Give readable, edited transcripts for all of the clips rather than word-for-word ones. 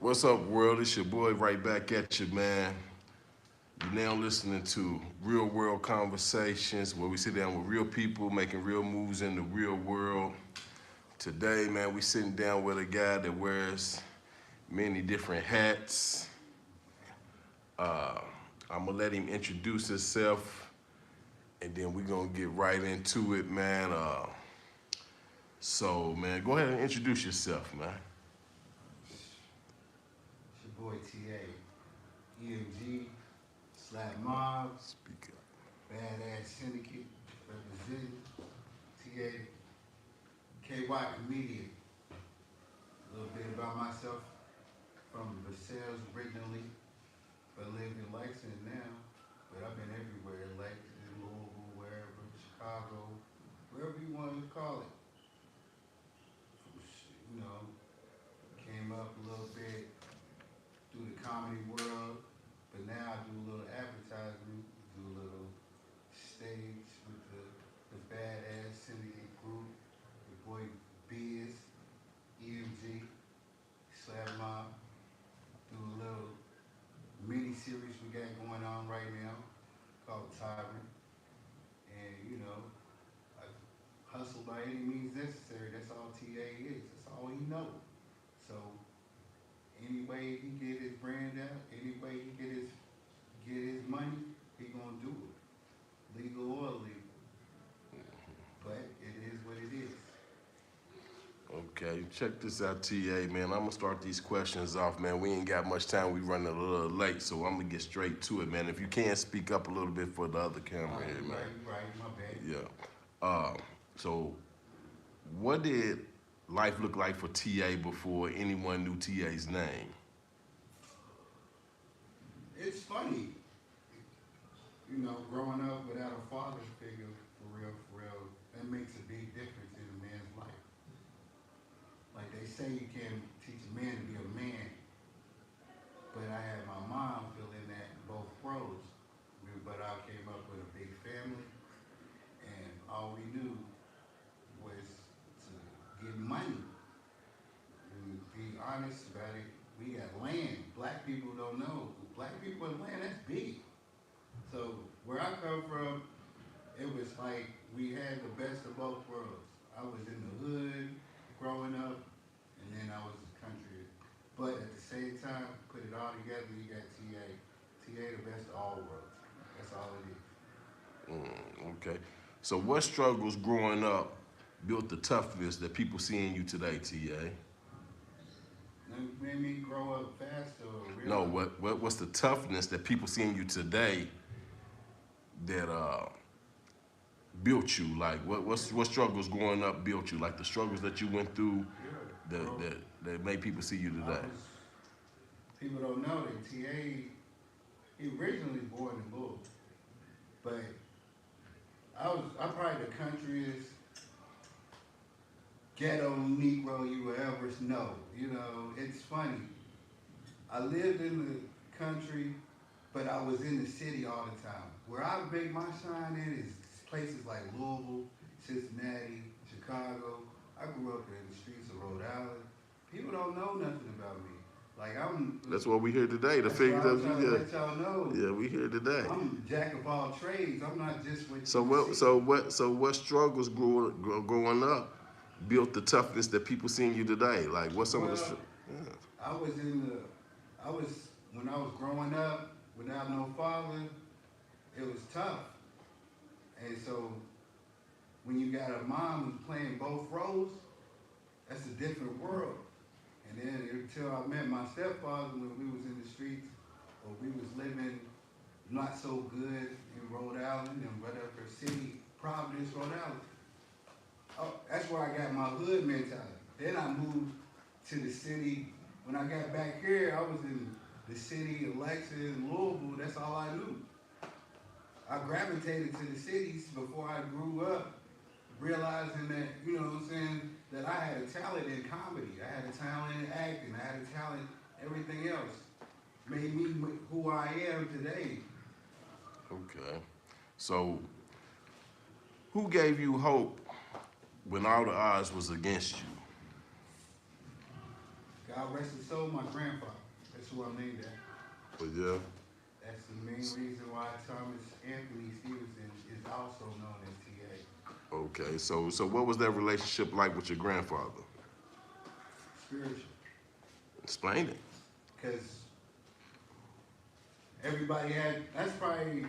What's up, world? It's your boy right back at you, man. You're now listening to Real World Conversations, where we sit down with real people making real moves in the real world. Today, man, we sitting down with a guy that wears many different hats. Uh, I'm gonna let him introduce himself, and then we're gonna get right into it, man. Man, go ahead and introduce yourself, man. It's your boy TA, EMG, Slap Mob, Speak up. Badass Syndicate, representing TA, KY Comedian. A little bit about myself, from Versailles originally, but I live in Lexington now, but I've been everywhere, Lexington, Louisville, wherever, Chicago, wherever you want to call it. You know, came up a little bit through the comedy world, but now I do a little advertising, do a little stage with the badass syndicate group, your boy Biz, EMG, Slab Mob, do a little mini series we got going on right now called Tyrant. And you know, I hustle by any means necessary. That's all TA is. That's all he knows. So any way he get his brand out, any way he get his money, he gonna do it, legal or illegal. But it is what it is. Okay, check this out, TA, man. I'm gonna start these questions off, man. We ain't got much time. We running a little late, so I'm gonna get straight to it, man. If you can speak up a little bit for the other camera here, man. Right, my bad. Yeah. So what did life look like for TA before anyone knew TA's name? It's funny, growing up without a father figure, for real, that makes a big difference in a man's life. Like they say, you can't teach a man to be a man, but I had my mom fill in that both roles. But I came up with a big family, and all we knew was to get money. And be honest about it, we got land. Black people don't know. Black people and land, that's big. So where I come from, it was like we had the best of both worlds. I was in the hood growing up, and then I was country. But at the same time, put it all together, you got TA. TA the best of all worlds. That's all it is. Okay. So what struggles growing up built the toughness that people see in you today, TA? That made me grow up faster or No, realize. what's the toughness that people see in you today that built you? Like what struggles growing up built you? Like the struggles that you went through Yeah, that bro. that made people see you I today. was, people don't know that TA, he originally born in Louisville, but I'm probably the countryest ghetto Negro you will ever know. It's funny. I lived in the country, but I was in the city all the time. Where I make my shine in is places like Louisville, Cincinnati, Chicago. I grew up in the streets of Rhode Island. People don't know nothing about me. Like That's what we here today. The that's what figure I'm that trying to let y'all know. yeah, we here today. I'm jack of all trades. I'm not just what So you what see. what struggles growing up built the toughness that people see in you today? Like what some of the Well, yeah. I was in the, I was, when I was growing up without no father, it was tough. And so when you got a mom who's playing both roles, that's a different world. And then until I met my stepfather when we was in the streets, or we was living not so good in Rhode Island and whatever city, Providence, Rhode Island. Oh, that's where I got my hood mentality. Then I moved to the city. When I got back here, I was in the city of Lexington, Louisville. That's all I knew. I gravitated to the cities before I grew up, realizing that, that I had a talent in comedy. I had a talent in acting. I had a talent everything else. Made me who I am today. Okay. So who gave you hope when all the odds was against you? God rest his soul, my grandfather. That's who I'm named after. But yeah. That's the main reason why Thomas Anthony Stephenson is also known as TA. Okay, so what was that relationship like with your grandfather? Spiritual. Explain it. Because everybody had, that's probably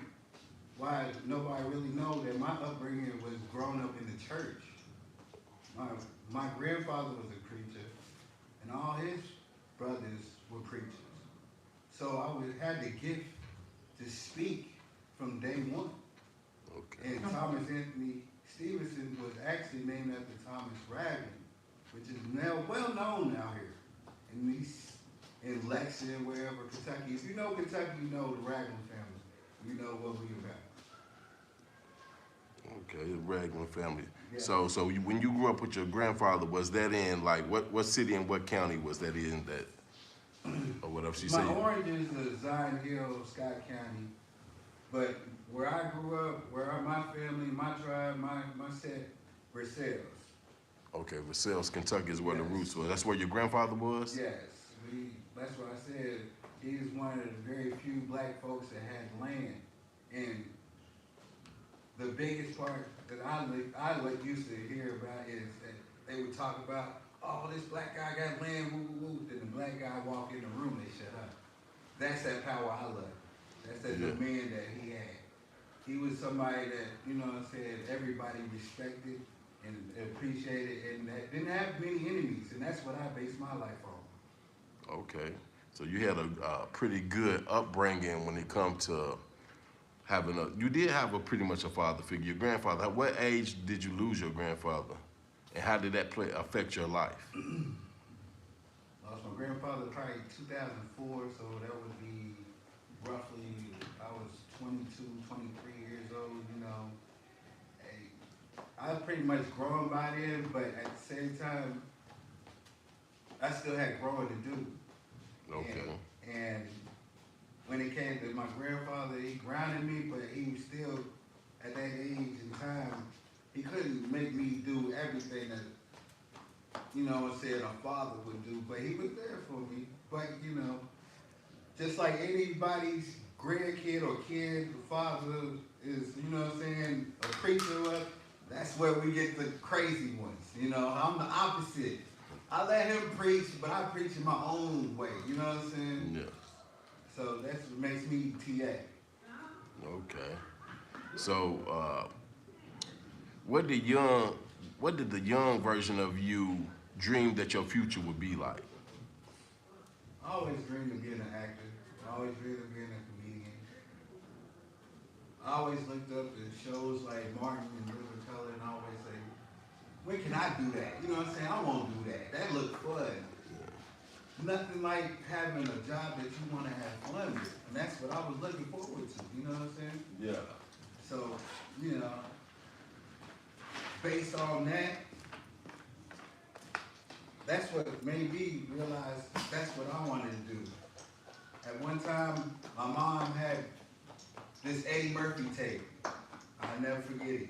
why nobody really know that my upbringing was growing up in the church. My grandfather was a preacher, and all his brothers were preachers. So I had the gift to speak from day one. Okay. And Thomas Anthony Stephenson was actually named after Thomas Ragland, which is now well known out here in Lexington, wherever, Kentucky. If you know Kentucky, you know the Ragland family. You know what we about. Okay, the Ragland family. Yeah. So when you grew up with your grandfather, was that in like what city and what county was that in that or whatever she said? My orange is Zion Hill, Scott County, but where I grew up, my family, my tribe, my set, Versailles. Okay, Versailles, Kentucky is where the Yes. roots were. That's where your grandfather was? Yes, that's what I said. He's one of the very few black folks that had land. And the biggest part that I used to hear about is that they would talk about, oh, this black guy got land, woo, woo, woo. Then the black guy walk in the room, they shut up. That's that power I love. That's that demand that he had. He was somebody that, you know what I'm saying, everybody respected and appreciated and that didn't have many enemies. And that's what I base my life on. Okay. So you had a pretty good upbringing when it comes to you did have pretty much a father figure. Your grandfather, at what age did you lose your grandfather? And how did that affect your life? Lost my grandfather probably 2004, so that would be roughly, I was 22, 23 years old, you know. I was pretty much grown by then, but at the same time, I still had growing to do. Okay. And when it came to my grandfather, he grounded me, but he was still, at that age and time, he couldn't make me do everything that, you know, said a father would do, but he was there for me. But, you know, just like anybody's grandkid or kid, the father is, you know what I'm saying, a preacher, that's where we get the crazy ones. You know, I'm the opposite. I let him preach, but I preach in my own way. You know what I'm saying? Yeah. So that's what makes me TA. Okay. So, what did the young version of you dream that your future would be like? I always dreamed of being an actor. I always dreamed of being a comedian. I always looked up at shows like Martin and Living Color and I always say, when can I do that? You know what I'm saying? I won't do that. That looked fun. Nothing like having a job that you want to have fun with. And that's what I was looking forward to. You know what I'm saying? Yeah. So, you know, based on that, that's what made me realize that's what I wanted to do. At one time, my mom had this Eddie Murphy tape. I'll never forget it.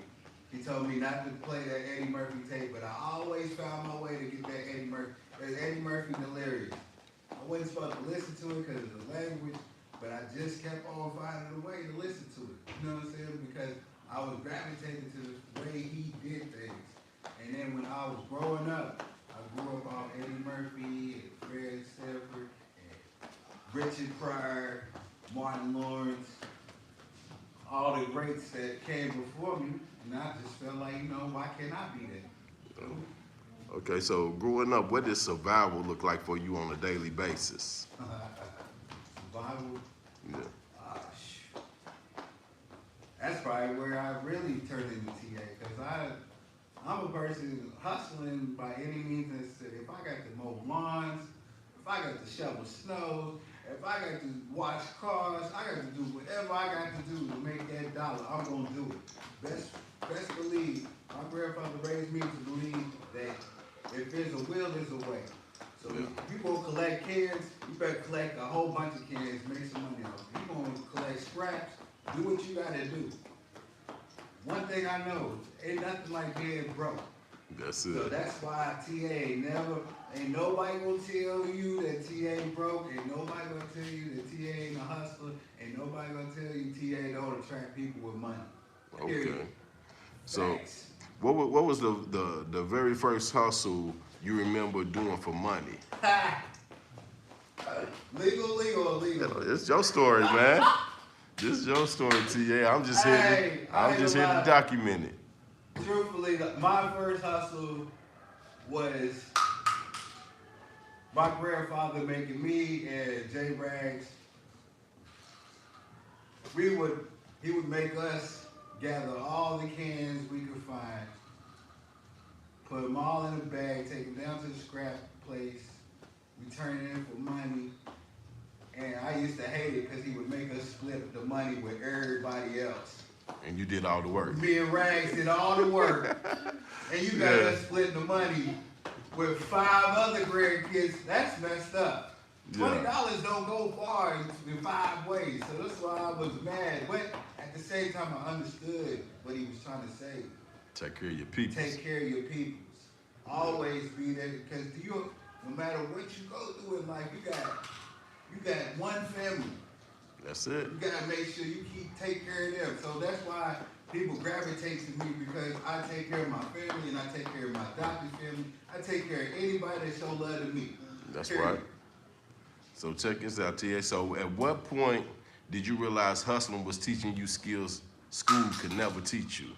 She told me not to play that Eddie Murphy tape, but I always found my way to get that Eddie Murphy. There's Eddie Murphy Delirious. I wasn't supposed to listen to it because of the language, but I just kept on finding a way to listen to it. You know what I'm saying? Because I was gravitating to the way he did things. And then when I was growing up, I grew up on Eddie Murphy, and Fred Sanford, and Richard Pryor, Martin Lawrence, all the greats that came before me. And I just felt like, you know, why can't I be that? Okay, so growing up, what does survival look like for you on a daily basis? Survival? Yeah. That's probably where I really turned into TA, because I'm a person hustling by any means necessary. If I got to mow lawns, if I got to shovel snow, if I got to wash cars, I got to do whatever I got to do to make that dollar. I'm going to do it. Best believe, my grandfather raised me to believe that if there's a will, there's a way. So if you gonna collect cans, you better collect a whole bunch of cans, make some money off. If you gonna collect scraps, do what you gotta do. One thing I know, ain't nothing like being broke. That's So it. that's why TA ain't nobody gonna tell you that TA broke, ain't nobody gonna tell you that TA ain't a hustler, ain't nobody gonna tell you TA don't attract people with money. Period. Okay. So, Facts. what was the very first hustle you remember doing for money? Legal. It's your story, man. This is your story, TA. I'm just here. Hey, I'm just here to document it. Truthfully, my first hustle was my grandfather making me and J Rags. He would make us gather all the cans we could find, put them all in a bag, take them down to the scrap place. We turn it in for money. And I used to hate it because he would make us split the money with everybody else. And you did all the work. Me and Rags did all the work. And you got us splitting the money with 5 other grandkids. That's messed up. $20 don't go far in 5 ways. So that's why I was mad. But at the same time, I understood what he was trying to say. Take care of your people. Take care of your peoples. Always be there, because no matter what you go through in life, you got one family. That's it. You gotta make sure you take care of them. So that's why people gravitate to me, because I take care of my family and I take care of my adopted family. I take care of anybody that show love to me. That's Period. right. So check this out, TA. So at what point did you realize hustling was teaching you skills school could never teach you?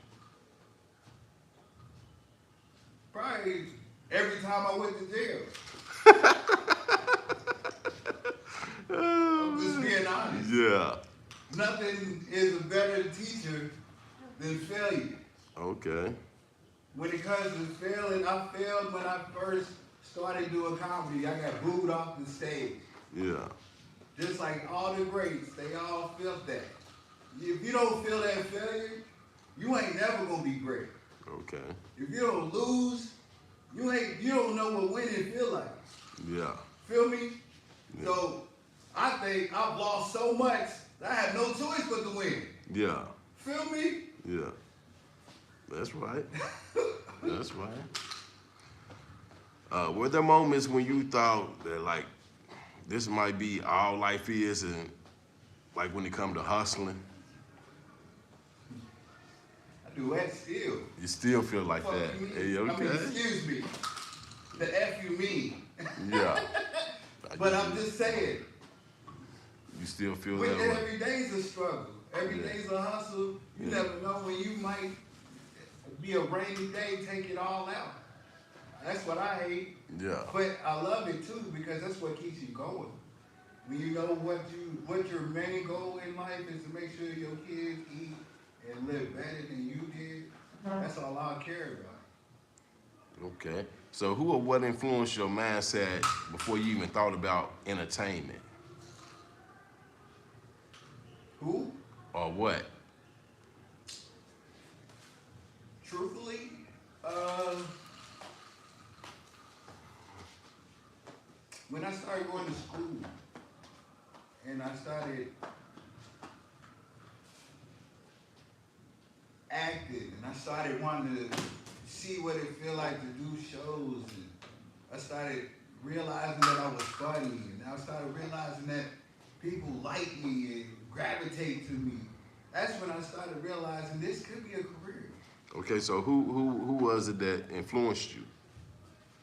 Probably every time I went to jail. I'm just being honest. Yeah. Nothing is a better teacher than failure. Okay. When it comes to failing, I failed when I first started doing comedy. I got booed off the stage. Yeah. Just like all the greats, they all felt that. If you don't feel that failure, you ain't never gonna be great. Okay. If you don't lose, you don't know what winning feel like. Yeah. Feel me? Yeah. So I think I've lost so much that I have no choice but to win. Yeah. Feel me? Yeah. That's right. That's right. Were there moments when you thought that, like, this might be all life is, and like when it comes to hustling? I do that still. You still feel like Fuck that? you mean? Hey, okay. I mean, excuse me. The F you mean. Yeah. But I'm just saying. You still feel that way? Every day's a struggle. Every day's a hustle. You never know when you might be a rainy day, take it all out. That's what I hate. Yeah. But I love it too, because that's what keeps you going. When you know what your main goal in life is, to make sure your kids eat and live better than you did, that's all I care about. Okay. So who or what influenced your mindset before you even thought about entertainment? Who? Or what? Truthfully, when I started going to school and I started acting and I started wanting to see what it felt like to do shows, and I started realizing that I was funny, and I started realizing that people like me and gravitate to me. That's when I started realizing this could be a career. Okay, so who was it that influenced you?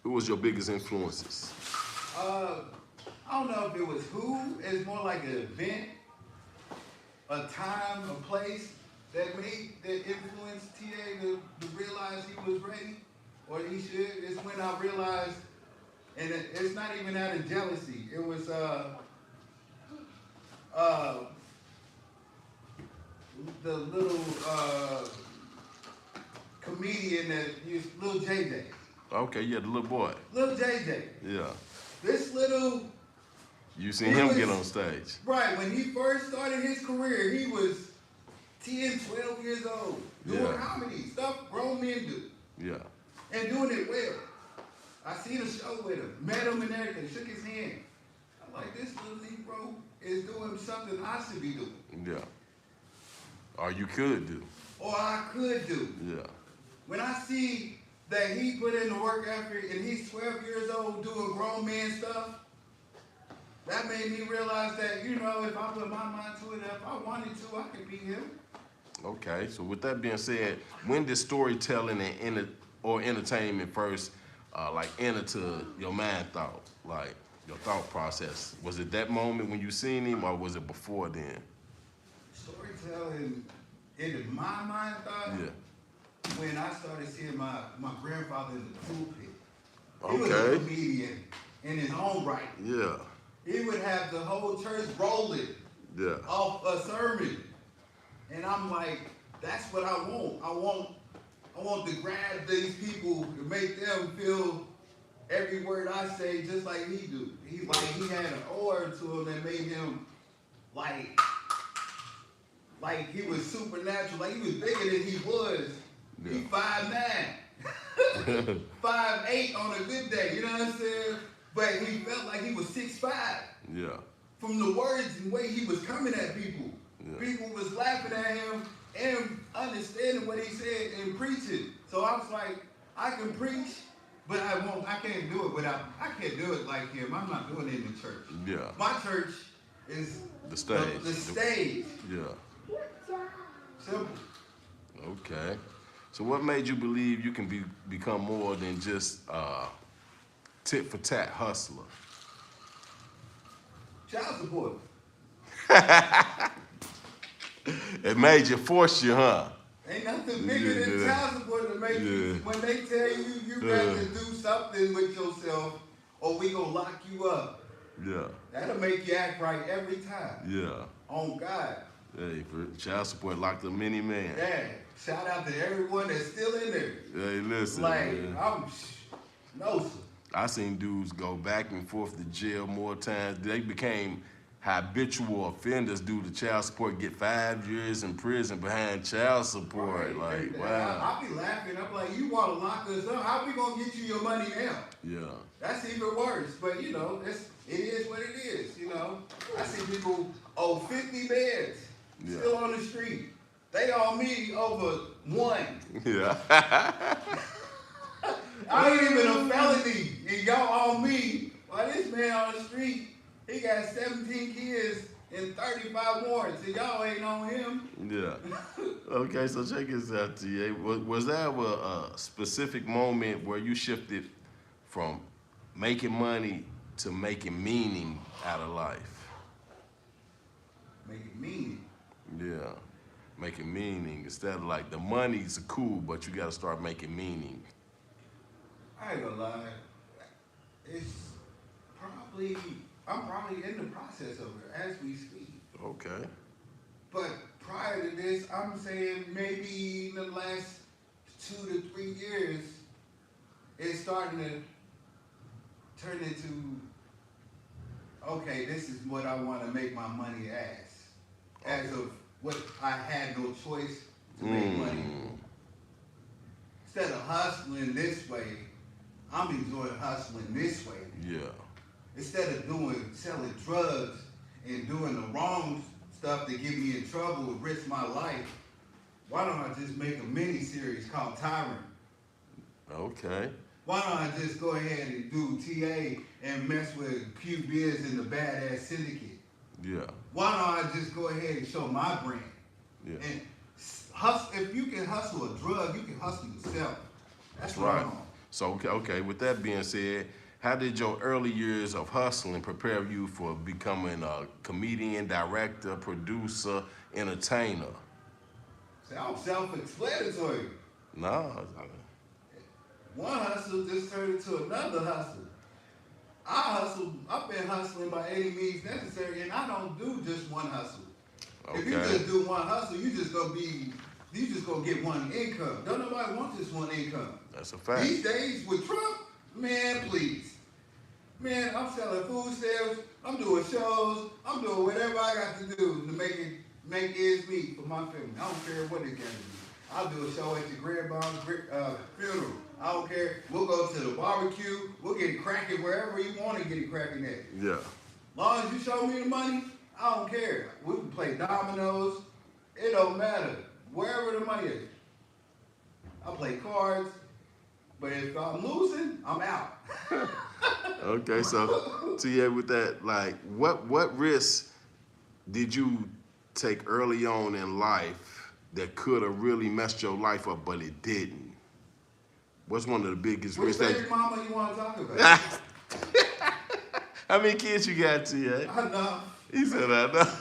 Who was your biggest influences? I don't know if it was who. It's more like an event, a time, a place that influenced TA to realize he was ready, or he should. It's when I realized, and it's not even out of jealousy. It was the little comedian that used Little JJ. Okay, yeah, the little boy. Little JJ. Yeah. This little. You seen him get on stage. Right, when he first started his career, he was 10, 12 years old, doing comedy, stuff grown men do. Yeah. And doing it well. I seen a show with him, met him and everything, shook his hand. I'm like, this little Negro is doing something I should be doing. Yeah. Or you could do. Or I could do. Yeah. When I see that he put in the work effort and he's 12 years old doing grown man stuff, that made me realize that, you know, if I put my mind to it, if I wanted to, I could be him. Okay, so with that being said, when did storytelling and entertainment first like enter to your mind thought, like your thought process? Was it that moment when you seen him, or was it before then? Storytelling, in my mind thought, Yeah. when I started seeing my grandfather in the pulpit. He was a Okay. comedian in his own right. Yeah. He would have the whole church rolling Yeah. off a sermon. And I'm like, that's what I want. I want to grab these people and make them feel every word I say just like he do. He had an aura to him that made him like he was supernatural, like he was bigger than he was. Yeah. He 5'9", 5'8" on a good day, you know what I'm saying? But he felt like he was 6'5". Yeah. From the words and way he was coming at people. Yeah. People was laughing at him and understanding what he said and preaching. So I was like, I can preach, but I can't do it like him. I'm not doing it in the church. Yeah. My church is The stage. The stage. Yeah. Simple. Okay. So what made you believe you can become more than just tit for tat hustler? Child support. It made you force you, huh? Ain't nothing bigger than child support to make you, when they tell you got to do something with yourself or we gonna lock you up. Yeah. That'll make you act right every time. Yeah. On God. Hey, for child support locked up many man. Yeah. Shout out to everyone that's still in there. Hey, listen, Like, man. No, sir. I seen dudes go back and forth to jail more times. They became habitual offenders due to child support, get 5 years in prison behind child support. Right. Like, And wow. I be laughing. I'm like, you want to lock us up? How we gonna get you your money now? Yeah. That's even worse. But you know, it is what it is. You know, I see people 50 beds still on the street. They on me over one. Yeah. I ain't even a felony, and y'all on me. While this man on the street, he got 17 kids and 35 warrants, and y'all ain't on him. Yeah. Okay, so check this out, T.A. Was there a specific moment where you shifted from making money to making meaning out of life? Making meaning. Yeah. Making meaning. Instead of like the money's cool, but you got to start making meaning. I ain't gonna lie. I'm probably in the process of it as we speak. Okay. But prior to this, I'm saying maybe in the last 2 to 3 years, it's starting to turn into, okay, this is what I want to make my money as of what I had no choice to make money. Instead of hustling this way, I'm enjoying hustling this way. Yeah. Instead of selling drugs and doing the wrong stuff that get me in trouble and risk my life, why don't I just make a mini series called Tyrant? Okay. Why don't I just go ahead and do TA and mess with Q Biz and the Badass Syndicate? Yeah. Why don't I just go ahead and show my brand? Yeah. And hustle, if you can hustle a drug, you can hustle yourself. That's what Right. I'm on. So, okay, with that being said, how did your early years of hustling prepare you for becoming a comedian, director, producer, entertainer? See, I'm self-explanatory. No. One hustle just turned into another hustle. I've been hustling by any means necessary, and I don't do just one hustle. Okay. If you just do one hustle, you just gonna get one income. Don't nobody want just one income. That's a fact. These days with Trump, man, please. Man, I'm selling food stamps, I'm doing shows, I'm doing whatever I got to do to make ends meet for my family. I don't care what it's gonna be. I'll do a show at your grandma's funeral. I don't care. We'll go to the barbecue. We'll get it cracking wherever you want to get it cracking at. Yeah. As long as you show me the money, I don't care. We can play dominoes. It don't matter. Wherever the money is. I play cards. But if I'm losing, I'm out. Okay, so TA, with that, like, what risks did you take early on in life that could have really messed your life up, but it didn't? What's one of the biggest Which risks that? baby mama you want to talk about? How many kids you got, TA? I know. He said, I know.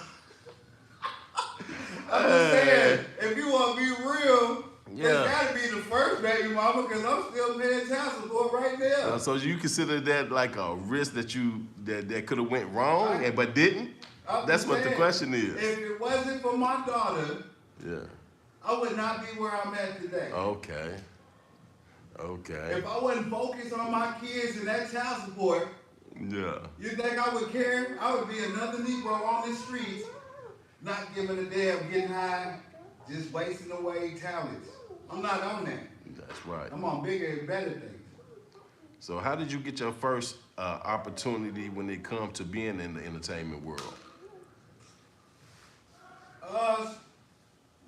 I'm just saying, if you want to be real, Yeah. it's got to be the first baby mama because I'm still paying child support right now. So you consider that like a risk that that could have went wrong, but didn't? That's what the question is. If it wasn't for my daughter, Yeah. I would not be where I'm at today. Okay. Okay. If I wasn't focused on my kids and that child support, Yeah. you think I would care? I would be another Negro on the streets, not giving a damn, getting high, just wasting away talents. I'm not on that. That's right. I'm on bigger and better things. So how did you get your first opportunity when it comes to being in the entertainment world?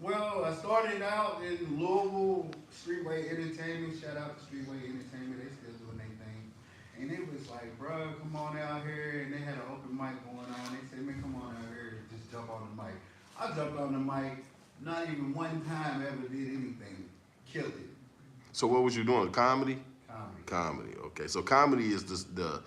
Well, I started out in Louisville, Streetway Entertainment. Shout out to Streetway Entertainment. They still doing their thing. And it was like, bro, come on out here. And they had an open mic going on. They said, man, come on out here and just jump on the mic. I jumped on the mic. Not even one time ever did anything. Killed it. So what was you doing? Comedy? Comedy. Comedy. Okay. So comedy is the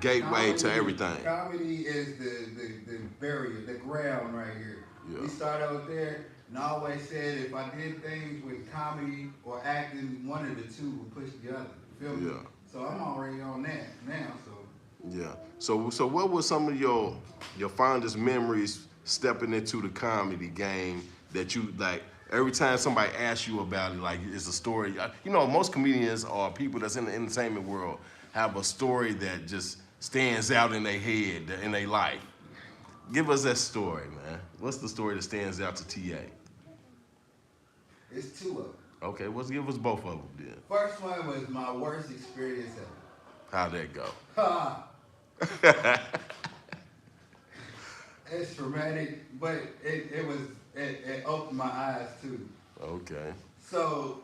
gateway to everything. Comedy is the barrier, the ground right here. Yeah. We started out there. And I always said if I did things with comedy or acting, one of the two would push the other. You feel me? Yeah. So I'm already on that now. So Yeah. So what were some of your fondest memories stepping into the comedy game that you like? Every time somebody asks you about it, like it's a story. You know, most comedians or people that's in the entertainment world have a story that just stands out in their head, in their life. Give us that story, man. What's the story that stands out to TA? it's two of them. Okay, give us both of them then. First one was my worst experience ever. How'd that go? It's traumatic, but it opened my eyes too. Okay. So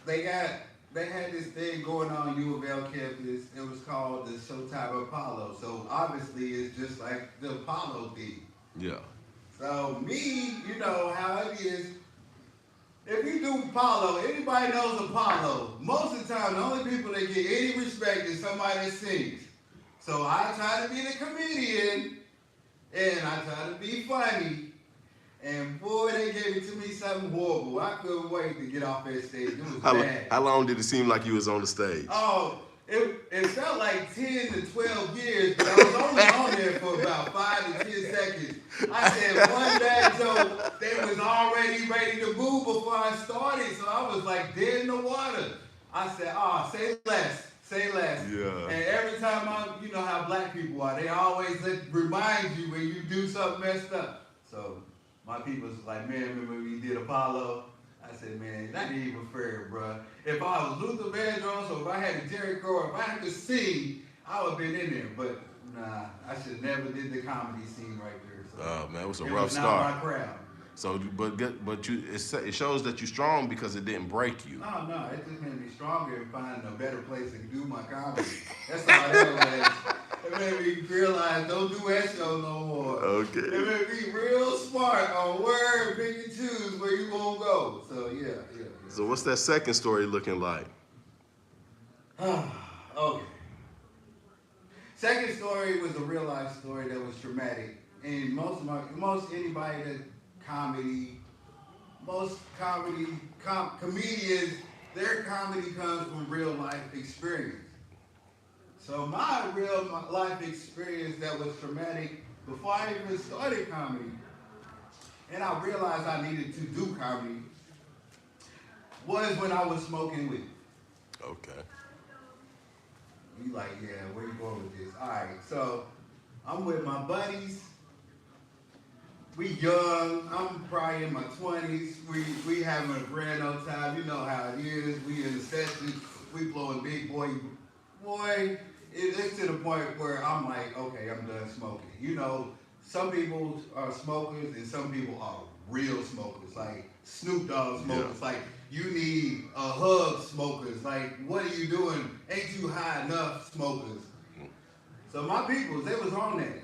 they had this thing going on U of L campus. It was called the Showtime Apollo. So obviously it's just like the Apollo thing. Yeah. So me, you know how it is. If you do Apollo, anybody knows Apollo. Most of the time, the only people that get any respect is somebody that sings. So I try to be the comedian, and I try to be funny. And boy, they gave it to me something horrible. I couldn't wait to get off that stage. It was bad. How long did it seem like you was on the stage? Oh, it felt like 10 to 12 years, but I was only on there for about 5 to 10 seconds. I said one bad joke, they was already ready to move before I started, so I was like dead in the water. I said, say less, say less. Yeah. And every time you know how black people are, they always remind you when you do something messed up. So my people was like, man, remember when we did Apollo? I said, man, that ain't even fair, bro. If I was Luther Vandross or if I had a Jerry Crow, if I had to sing, I would have been in there. But nah, I should never did the comedy scene right there. So Oh man, it was a rough not start. my crowd. So, but it shows that you're strong because it didn't break you. No, it just made me stronger and find a better place to do my comedy. That's all I know, man. It made me realize don't do that show no more. Okay. It made me real smart on where, pick and choose where you gonna go. So yeah. So what's that second story looking like? Okay. Second story was a real life story that was traumatic. And most anybody that comedians, their comedy comes from real life experience. So my real life experience that was traumatic before I even started comedy, and I realized I needed to do comedy, was when I was smoking weed. Okay. You like, yeah, where you going with this? All right, so I'm with my buddies. We young. I'm probably in my 20s. We having a grand old time. You know how it is. We in the session. We blowing big boy. Boy, it's to the point where I'm like, okay, I'm done smoking. You know, some people are smokers and some people are real smokers, like Snoop Dogg smokers. Yeah. Like you need a hug smokers. Like, what are you doing? Ain't you high enough smokers? So my peoples, they was on that.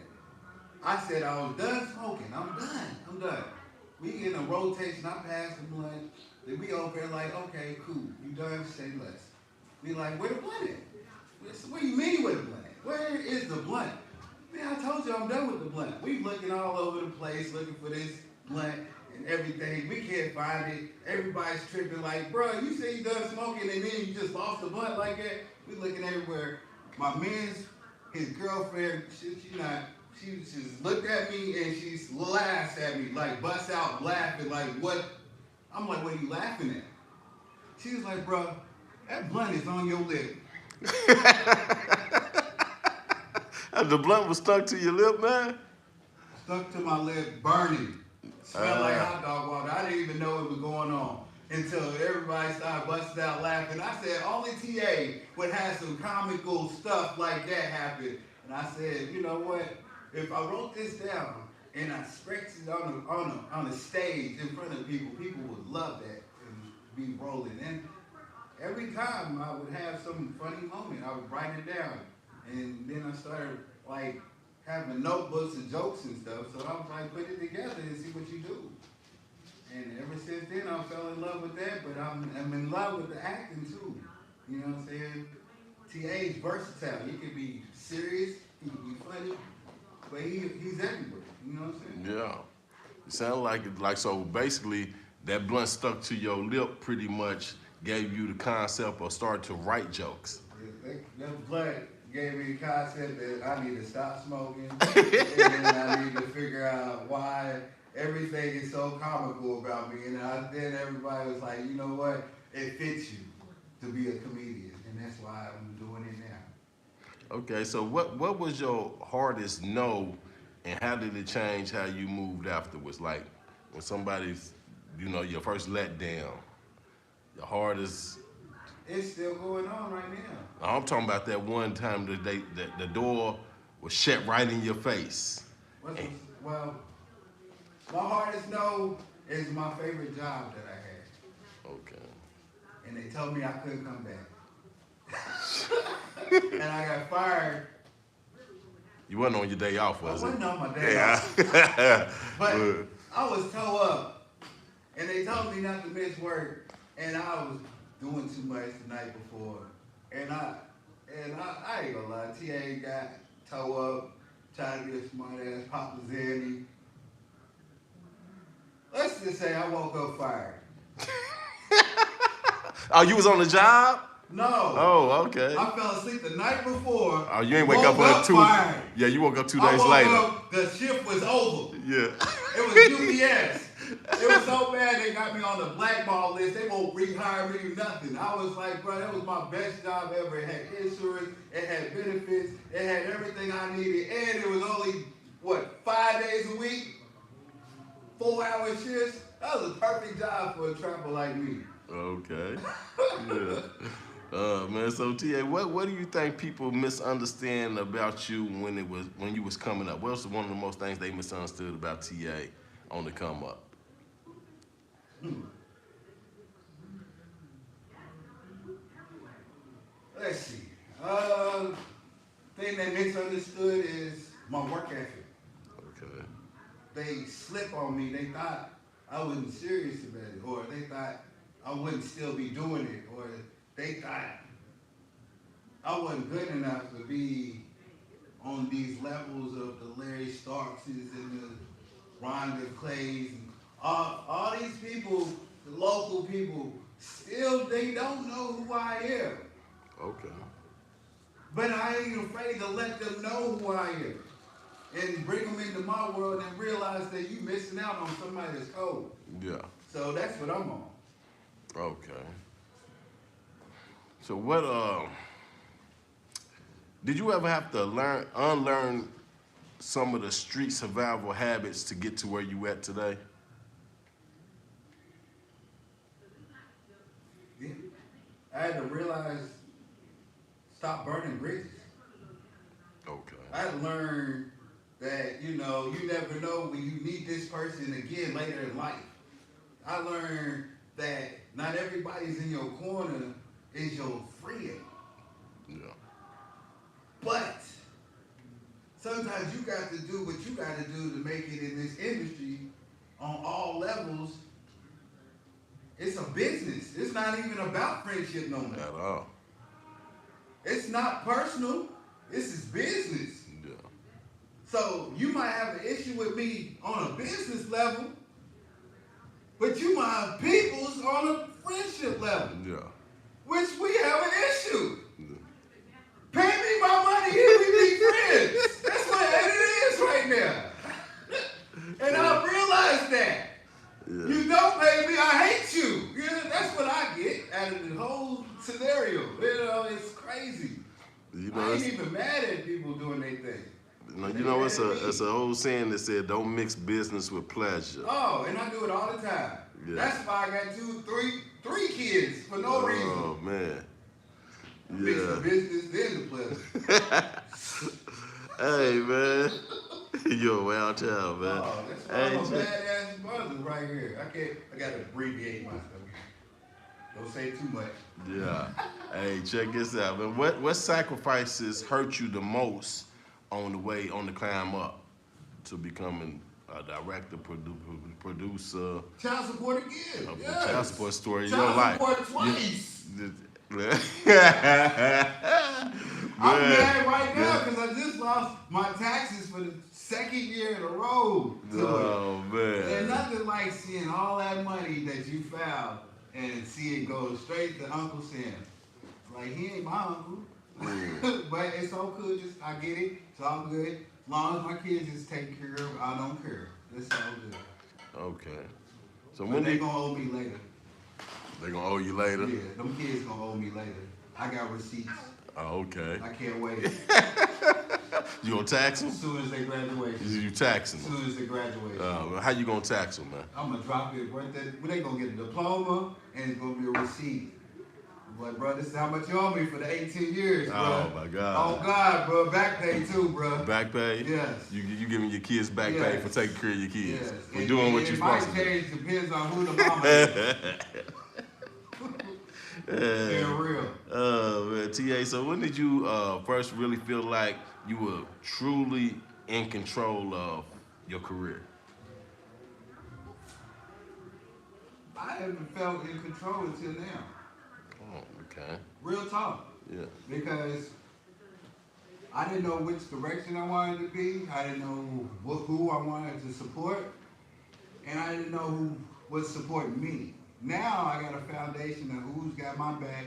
I said I was done smoking. I'm done. We in a rotation. I passed the blunt. Then we over there like, okay, cool. You done? Say less. We like, where the blunt at? What do you mean with the blunt? Where is the blunt? Man, I told you I'm done with the blunt. We looking all over the place looking for this blunt and everything. We can't find it. Everybody's tripping like, bro, you say you done smoking and then you just lost the blunt like that? We looking everywhere. My man's, his girlfriend, she just looked at me and she laughed at me, like bust out laughing, like what? I'm like, what are you laughing at? She was like, bro, that blunt is on your lip. The blunt was stuck to your lip, man? Stuck to my lip, burning. Smelled like hot dog water. I didn't even know what was going on until everybody started busting out laughing. I said, only TA would have some comical stuff like that happen. And I said, you know what? If I wrote this down and I stretched it on the stage in front of people, people would love that and be rolling. And every time I would have some funny moment, I would write it down. And then I started like having notebooks and jokes and stuff. So I was like, put it together and see what you do. And ever since then, I fell in love with that. But I'm in love with the acting too. You know what I'm saying? TA's versatile. He can be serious. He can be funny. But he's everywhere. You know what I'm saying? Yeah. It sounded like it. Like, so basically, that blunt stuck to your lip pretty much gave you the concept of starting to write jokes. That blunt gave me the concept that I need to stop smoking, and then I need to figure out why everything is so comical about me. And then everybody was like, you know what? It fits you to be a comedian, and that's why I'm doing it now. Okay, so what was your hardest no, and how did it change how you moved afterwards? Like when somebody's, your first letdown, the hardest. It's still going on right now. I'm talking about that one time that the door was shut right in your face. Well, my hardest no is my favorite job that I had. Okay. And they told me I couldn't come back. And I got fired. You wasn't on your day off, was it? I wasn't on my day off. But I was toe up. And they told me not to miss work. And I was doing too much the night before. And I ain't gonna lie, TA got toe up, trying to be a smart ass Papa Zanny. Let's just say I woke up fired. Oh, you was on the job? No. Oh, okay. I fell asleep the night before. Oh, you ain't wake up for 2. Fired. Yeah, you woke up 2 I days woke later. Up, the shift was over. Yeah. It was UPS. It was so bad they got me on the blackball list. They won't rehire me or nothing. I was like, bro, that was my best job ever. It had insurance, it had benefits, it had everything I needed, and it was only, 5 days a week? 4-hour shifts? That was a perfect job for a trapper like me. Okay. Yeah. Man, so TA, what do you think people misunderstand about you when you was coming up? What's one of the most things they misunderstood about TA on the come up? Let's see. Thing they misunderstood is my work ethic. Okay. They slip on me. They thought I wasn't serious about it, or they thought I wouldn't still be doing it, or they thought I wasn't good enough to be on these levels of the Larry Starkses and the Rhonda Clays and all these people, the local people, still they don't know who I am. Okay. But I ain't afraid to let them know who I am and bring them into my world and realize that you missing out on somebody that's cold. Yeah. So that's what I'm on. Okay. So what did you ever have to unlearn some of the street survival habits to get to where you at today? Yeah. I had to realize, stop burning bridges. Okay. I had to learn that, you never know when you need this person again later in life. I learned that Not everybody's in your corner is your friend. Yeah. But sometimes you got to do what you got to do to make it in this industry on all levels. It's a business. It's not even about friendship no more. At all. It's not personal. This is business. Yeah. So you might have an issue with me on a business level, but you might have people's on a friendship level. Yeah. Which we have an issue. Yeah. Pay me my money and we be friends. That's what it is right now. And I realized that. Yeah. You don't pay me, I hate you. That's what I get out of the whole scenario. It's crazy. I ain't even mad at people doing their thing. It's an old saying that said, "Don't mix business with pleasure." Oh, and I do it all the time. Yeah. That's why I got three kids for no reason. Oh man. Mix the Yeah. business, then the pleasure. Hey man, you're a wild child, man. Oh, that's why Hey, I'm a badass mother right here. I gotta abbreviate myself. Don't say too much. Yeah. Hey, check this out, man. What sacrifices hurt you the most on the climb up to becoming a director, producer? Child support again. Yes. Child support story of your Child life. support twice. I'm I'm mad right now because I just lost my taxes for the second year in a row. Oh man. There's nothing like seeing all that money that you found and see it go straight to Uncle Sam. Like, he ain't my uncle. But it's all good. I get it. It's all good. As long as my kids is taken care of, I don't care. It's all good. Okay. So But when they gonna owe me later. they gonna owe you later? Yeah, them kids gonna owe me later. I got receipts. Oh, okay. I can't wait. You gonna tax them? As soon as they graduate. You taxing As them? soon as they graduate. How you gonna tax them, man? I'm gonna drop it right there. They gonna get a diploma and it's gonna be a receipt. But bro, this is how much you owe me for the 18 years, bro. Oh my God. Oh God, bro. Back pay too, bro. Back pay? Yes. You giving your kids back pay Yes. for taking care of your kids. Yes. For doing what you're supposed to It do. might change, depends on who the mama is. Yeah, real. Man, TA, so when did you first really feel like you were truly in control of your career? I haven't felt in control until now. Oh, okay. Real talk. Yeah. Because I didn't know which direction I wanted to be. I didn't know who I wanted to support. And I didn't know who was supporting me. Now I got a foundation of who's got my back,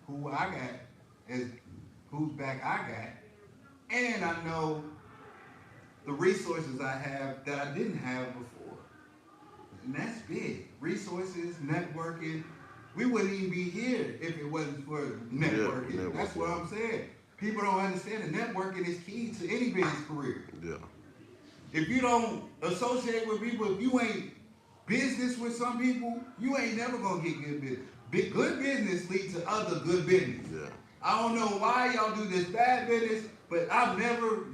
who I got, is whose back I got. And I know the resources I have that I didn't have before. And that's big. Resources, networking. We wouldn't even be here if it wasn't for networking. Yeah, That's what I'm saying. People don't understand that networking is key to any man's career. Yeah. If you don't associate with people, if you ain't business with some people, you ain't never gonna get good business. Good business leads to other good business. Yeah. I don't know why y'all do this bad business, but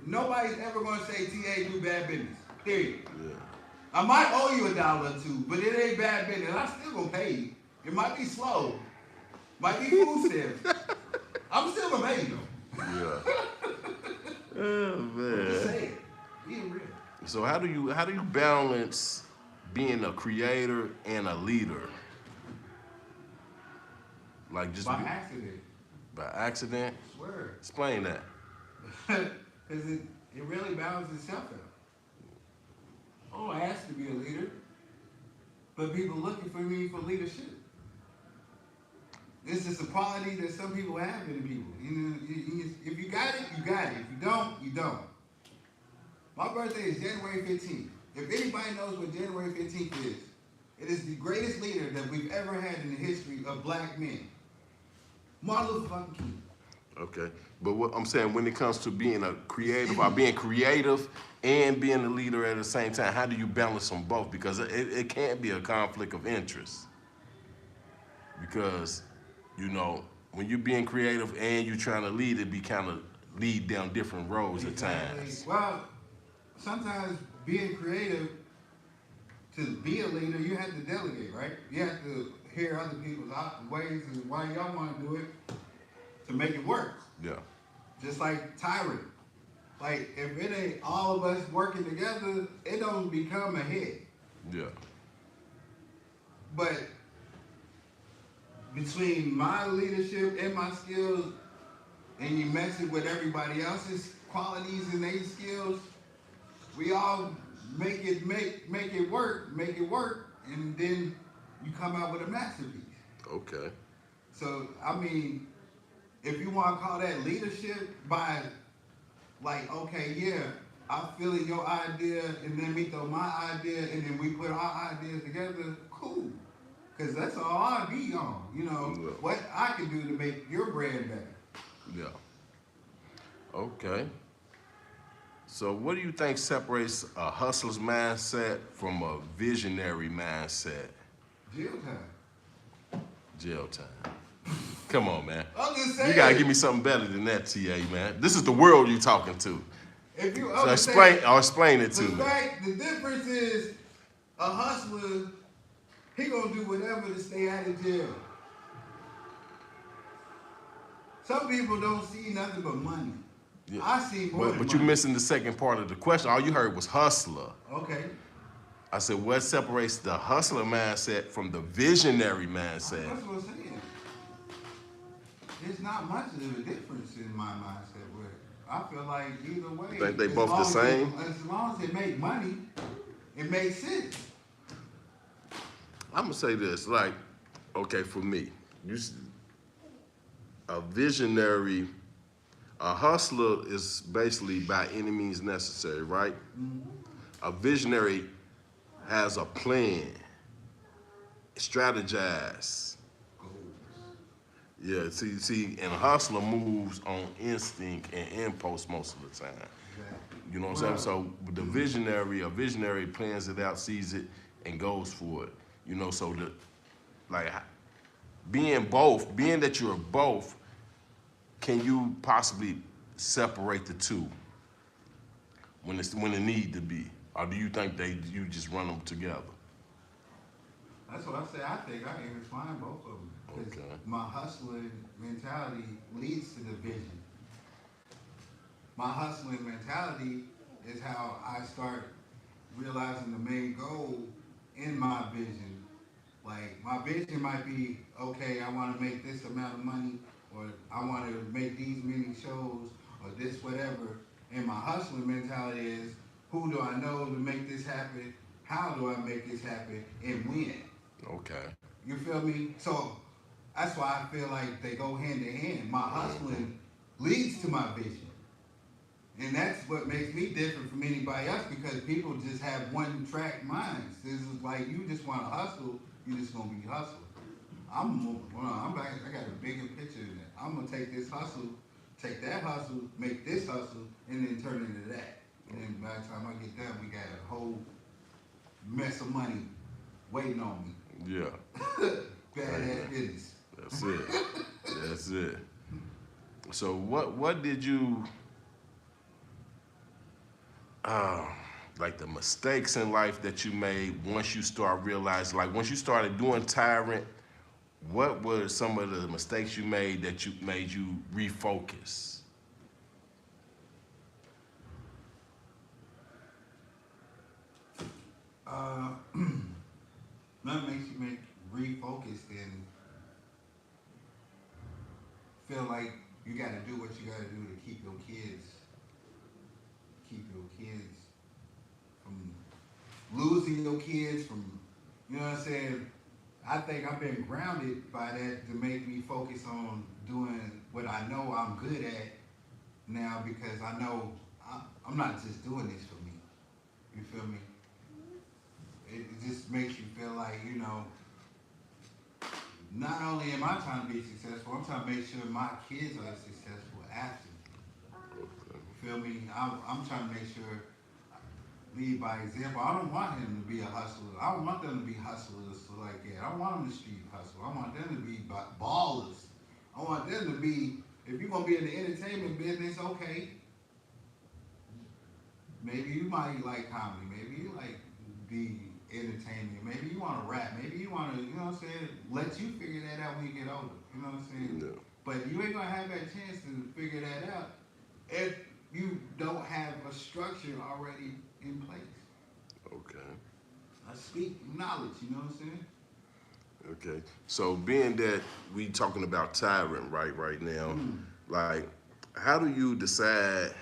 nobody's ever gonna say TA do bad business. Period. Yeah. I might owe you $1 or $2, but it ain't bad business. I still gonna pay you. It might be slow, might be food stamps. I'm still gonna pay you though. Yeah. Oh Just man. say it. Being real. So how do you balance being a creator and a leader? Like just By accident. by accident? I swear. Explain that. Because it really balances itself out. Oh, I asked to be a leader, but people looking for me for leadership. It's just a quality that some people have in people. You know, if you got it, you got it. If you don't, you don't. My birthday is January 15th. If anybody knows what January 15th is, it is the greatest leader that we've ever had in the history of black men. Martin Luther fucking King. Okay. But what I'm saying, when it comes to being a creative or being creative and being a leader at the same time, how do you balance them both? Because it can't be a conflict of interest. Because, you know, when you're being creative and you're trying to lead, it be kind of lead down different roads at times. Well, sometimes being creative, to be a leader, you have to delegate, right? You have to hear other people's ways and why y'all want to do it to make it work. Yeah. Just like Tyrant. Like, if it ain't all of us working together, it don't become a hit. Yeah. But between my leadership and my skills, and you mess it with everybody else's qualities and their skills, we all make it work, and then you come out with a masterpiece. Okay. So, I mean, if you want to call that leadership by, like, okay, yeah, I'm feeling your idea, and then we throw my idea, and then we put our ideas together, cool. Because that's all I be on, you know, Yeah. what I can do to make your brand better. Yeah. Okay. So what do you think separates a hustler's mindset from a visionary mindset? Jail time. Jail time. Come on, man. I'm just saying. You gotta give me something better than that, TA, man. This is the world you're talking to. If you So explain it to the me. fact, the difference is a hustler, he gonna do whatever to stay out of jail. Some people don't see nothing but money. Yeah. I see more than But you're money. missing the second part of the question. All you heard was hustler. Okay. I said, what separates the hustler mindset from the visionary mindset? That's what I'm saying. There's not much of a difference in my mindset with it. I feel like either way. Think they as both the long as same? As long as it make money, it makes sense. I'm gonna say this, like, okay, for me, a visionary, a hustler is basically by any means necessary, right? Mm-hmm. A visionary has a plan, strategize. Yeah, see, and a hustler moves on instinct and impulse most of the time. You know what I'm saying? So the visionary, a visionary plans it out, sees it, and goes for it. You know, so being that you're both, can you possibly separate the two when it need to be, or do you think you just run them together? That's what I say. I think I can explain both of them. Because Okay. my hustling mentality leads to the vision. My hustling mentality is how I start realizing the main goal in my vision. Like, my vision might be, okay, I want to make this amount of money, or I want to make these many shows, or this whatever. And my hustling mentality is, who do I know to make this happen? How do I make this happen? And when? Okay. You feel me? So that's why I feel like they go hand in hand. My hustling leads to my vision. And that's what makes me different from anybody else, because people just have one track minds. This is like, you just want to hustle, you just gonna be hustle. I got a bigger picture than that. I'm gonna take this hustle, take that hustle, make this hustle, and then turn it into that. And then by the time I get done, we got a whole mess of money waiting on me. Yeah. Badass business. That's it. That's it. So what did you like the mistakes in life that you made once you start realizing, like once you started doing Tyrant, what were some of the mistakes you made that made you refocus? Nothing makes you refocus and feel like you gotta do what you gotta do to keep your kids from losing your kids, from, you know what I'm saying? I think I've been grounded by that to make me focus on doing what I know I'm good at now, because I know I'm not just doing this for me. You feel me? It just makes you feel like, you know, not only am I trying to be successful, I'm trying to make sure my kids are successful after. You feel me? I'm trying to make sure, lead by example. I don't want him to be a hustler. I don't want them to be hustlers like that. I don't want them to street hustle. I want them to be ballers. I want them to be, if you're going to be in the entertainment business, okay, maybe you might like comedy. Maybe you like be entertainment. Maybe you want to rap. Maybe you want to, you know what I'm saying? Let you figure that out when you get older. You know what I'm saying? Yeah. But you ain't gonna have that chance to figure that out if you don't have a structure already in place. Okay. I speak knowledge. You know what I'm saying? Okay. So being that we talking about tyrant right now, like how do you decide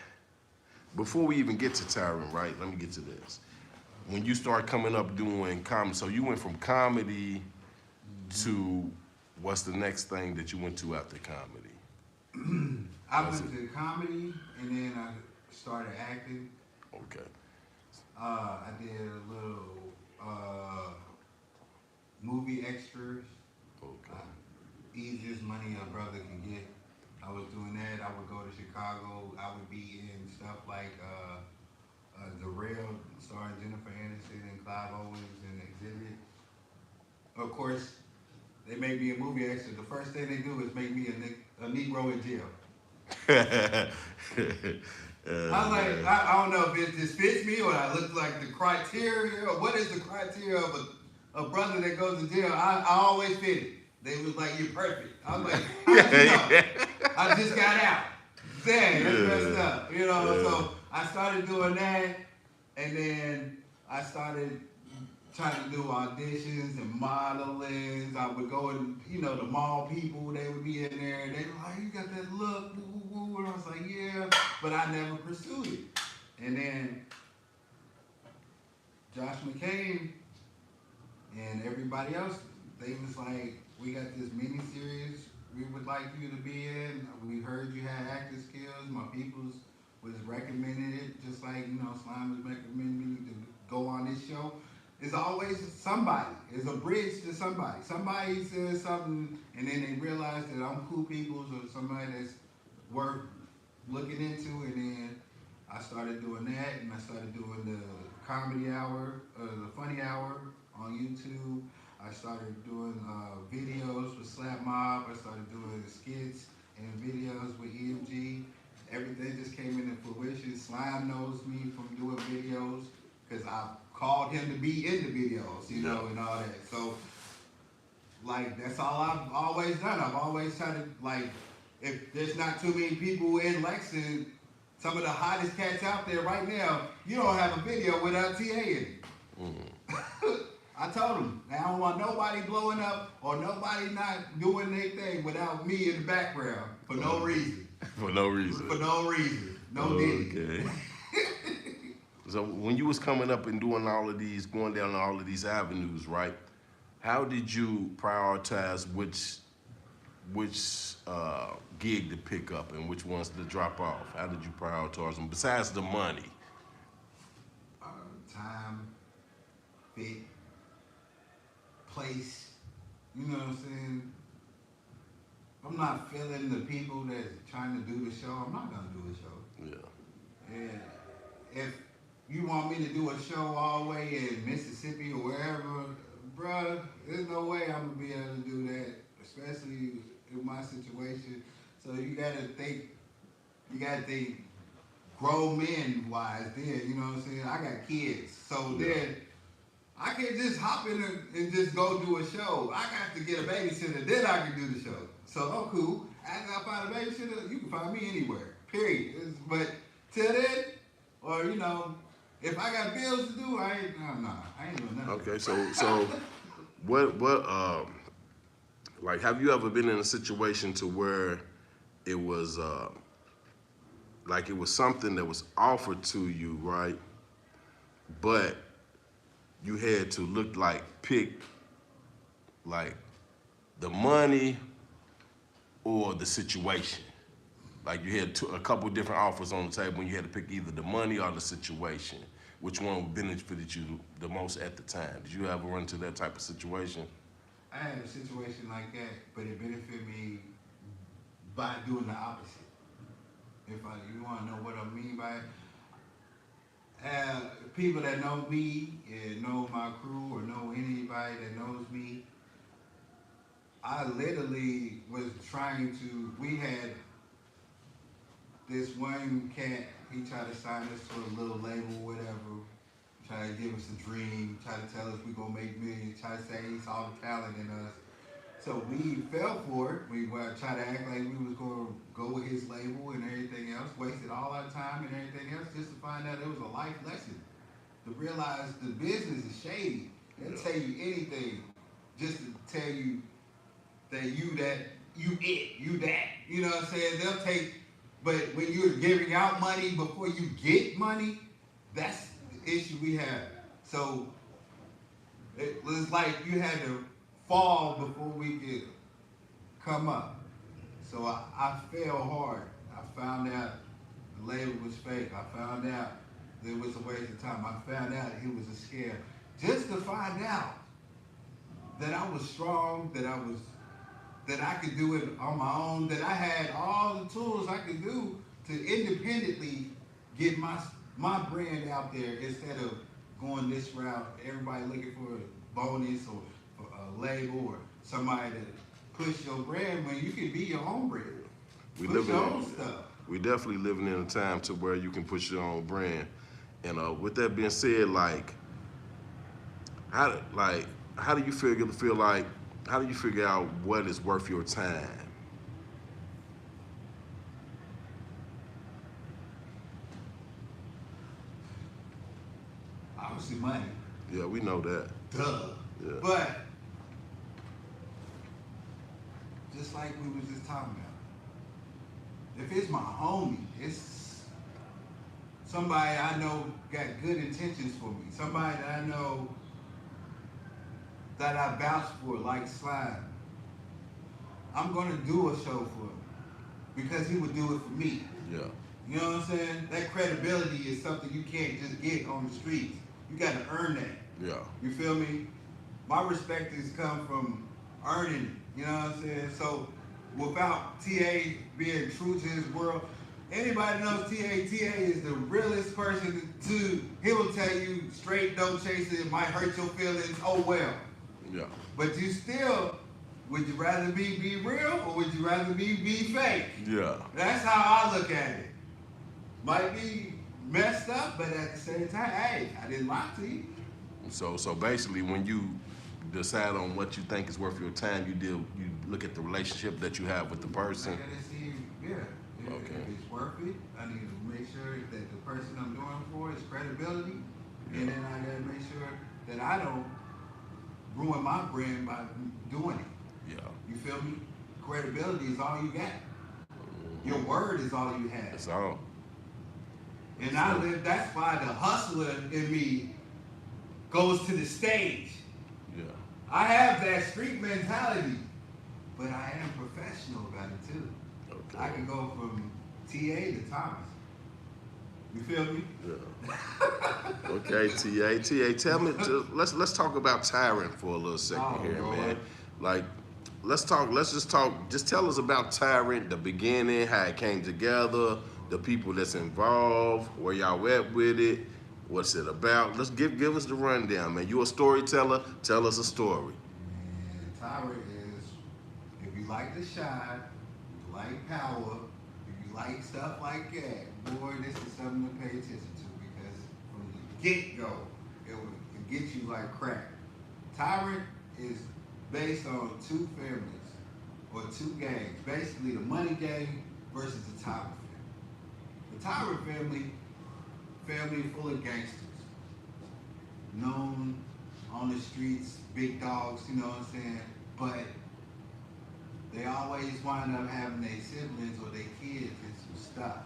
before we even get to tyrant, right? Let me get to this. When you start coming up doing comedy, so you went from comedy to what's the next thing that you went to after comedy? I went to comedy and then I started acting. Okay. I did a little movie extras. Okay. Easiest money a brother can get. I was doing that. I would go to Chicago. I would be in stuff like The Rail, starring Jennifer Aniston and Clive Owens and Exhibit. Of course, they made me a movie extra. The first thing they do is make me a Negro in jail. I was like, I don't know if it just fits me or I look like the criteria or what is the criteria of a brother that goes to jail. I always fit it. They was like, you're perfect. I was like, how did you know? I just got out. Dang, that's messed up. You know, so I started doing that and then I started trying to do auditions and modeling. I would go and, you know, the mall people, they would be in there and they were like, you got that look, woo, woo, woo. And I was like, yeah, but I never pursued it. And then Josh McCain and everybody else, they was like, we got this mini series we would like you to be in. We heard you had acting skills. My peoples was recommending it, just like, you know, Slime was recommending me to go on this show. It's always somebody. It's a bridge to somebody. Somebody says something, and then they realize that I'm cool peoples or somebody that's worth looking into, and then I started doing that, and I started doing the comedy hour, the funny hour on YouTube. I started doing videos with Slap Mob. I started doing skits and videos with EMG. Everything just came into fruition. Slime knows me from doing videos because I called him to be in the videos, you know, and all that. So, like, that's all I've always done. I've always tried to, like, if there's not too many people in Lexington, some of the hottest cats out there right now, you don't have a video without TA in it. I told him, I don't want nobody blowing up or nobody not doing their thing without me in the background for no reason. For no reason. For no reason. No need. Okay. So when you was coming up and doing all of these, going down all of these avenues, right? How did you prioritize which gig to pick up and which ones to drop off? How did you prioritize them besides the money? Time, fit, place. You know what I'm saying? I'm not feeling the people that's trying to do the show. I'm not gonna do the show. Yeah. And if you want me to do a show all the way in Mississippi or wherever, bruh, there's no way I'm gonna be able to do that, especially in my situation. So you gotta think grown men wise then, you know what I'm saying? I got kids. So then I can't just hop in and just go do a show. I got to get a babysitter, then I can do the show. So I'm cool. After I find a babysitter, you can find me anywhere. Period. But till then, or you know, if I got bills to do, I ain't doing nothing. Okay, so what like have you ever been in a situation to where it was like it was something that was offered to you, right? But you had to pick like the money or the situation. Like you had a couple different offers on the table and you had to pick either the money or the situation. Which one benefited you the most at the time? Did you ever run into that type of situation? I had a situation like that, but it benefited me by doing the opposite. You want to know what I mean by it? People that know me and know my crew or know anybody that knows me, I literally was we had this one cat, he tried to sign us to a little label, whatever, try to give us a dream, try to tell us we're gonna make millions, try to say he saw the talent in us. So we fell for it. We tried to act like we was gonna go with his label and everything else, wasted all our time and everything else just to find out it was a life lesson. To realize the business is shady. They'll tell you anything just to tell you that you that, you that. You know what I'm saying? They'll take, but when you're giving out money before you get money, that's the issue we have. So it was like you had to fall before we could come up. So I fell hard. I found out the label was fake. I found out that it was a waste of time. I found out it was a scare. Just to find out that I was strong, that I could do it on my own, that I had all the tools I could do to independently get my brand out there instead of going this route. Everybody looking for a bonus or a label or somebody to push your brand when you can be your own brand. Push your own stuff. We definitely living in a time to where you can push your own brand. And with that being said, how do you feel like, how do you figure out what is worth your time? Obviously money. Yeah, we know that. Duh. Yeah. But just like we was just talking about, if it's my homie, it's somebody I know got good intentions for me, somebody that I know that I vouch for, like Slime, I'm gonna do a show for him because he would do it for me. Yeah. You know what I'm saying? That credibility is something you can't just get on the streets. You gotta earn that. Yeah. You feel me? My respect has come from earning it. You know what I'm saying? So without TA being true to his world, anybody knows TA is the realest person to, he will tell you straight, don't chase it, it might hurt your feelings, oh well. Yeah. But you still, would you rather be real or would you rather be fake? Yeah. That's how I look at it. Might be messed up, but at the same time, hey, I didn't lie to you. So basically, when you decide on what you think is worth your time, you look at the relationship that you have with the person. I gotta see, yeah. Okay. If it's worth it, I need to make sure that the person I'm doing it for is credibility, and then I gotta make sure that I don't ruin my brand by doing it. Yeah. You feel me? Credibility is all you got. Your word is all you have. That's all. And that's why the hustler in me goes to the stage. Yeah. I have that street mentality, but I am professional about it too. Okay. I can go from TA to Thomas. You feel me? Yeah. Okay, TA, tell me. Let's talk about Tyrant for a little second here, Lord. man. Like, let's just talk. Just tell us about Tyrant, the beginning, how it came together, the people that's involved, where y'all at with it, what's it about. Let's give us the rundown, man. You a storyteller? Tell us a story. And Tyrant is, if you like to shine, you like power, if you like stuff like that, boy, this is something to pay attention to because from the get-go, it will get you like crack. Tyrant is based on two families or two gangs, basically the Money Gang versus the Tyrant family. The Tyrant family full of gangsters, known on the streets, big dogs, you know what I'm saying? But they always wind up having their siblings or their kids and some stuff.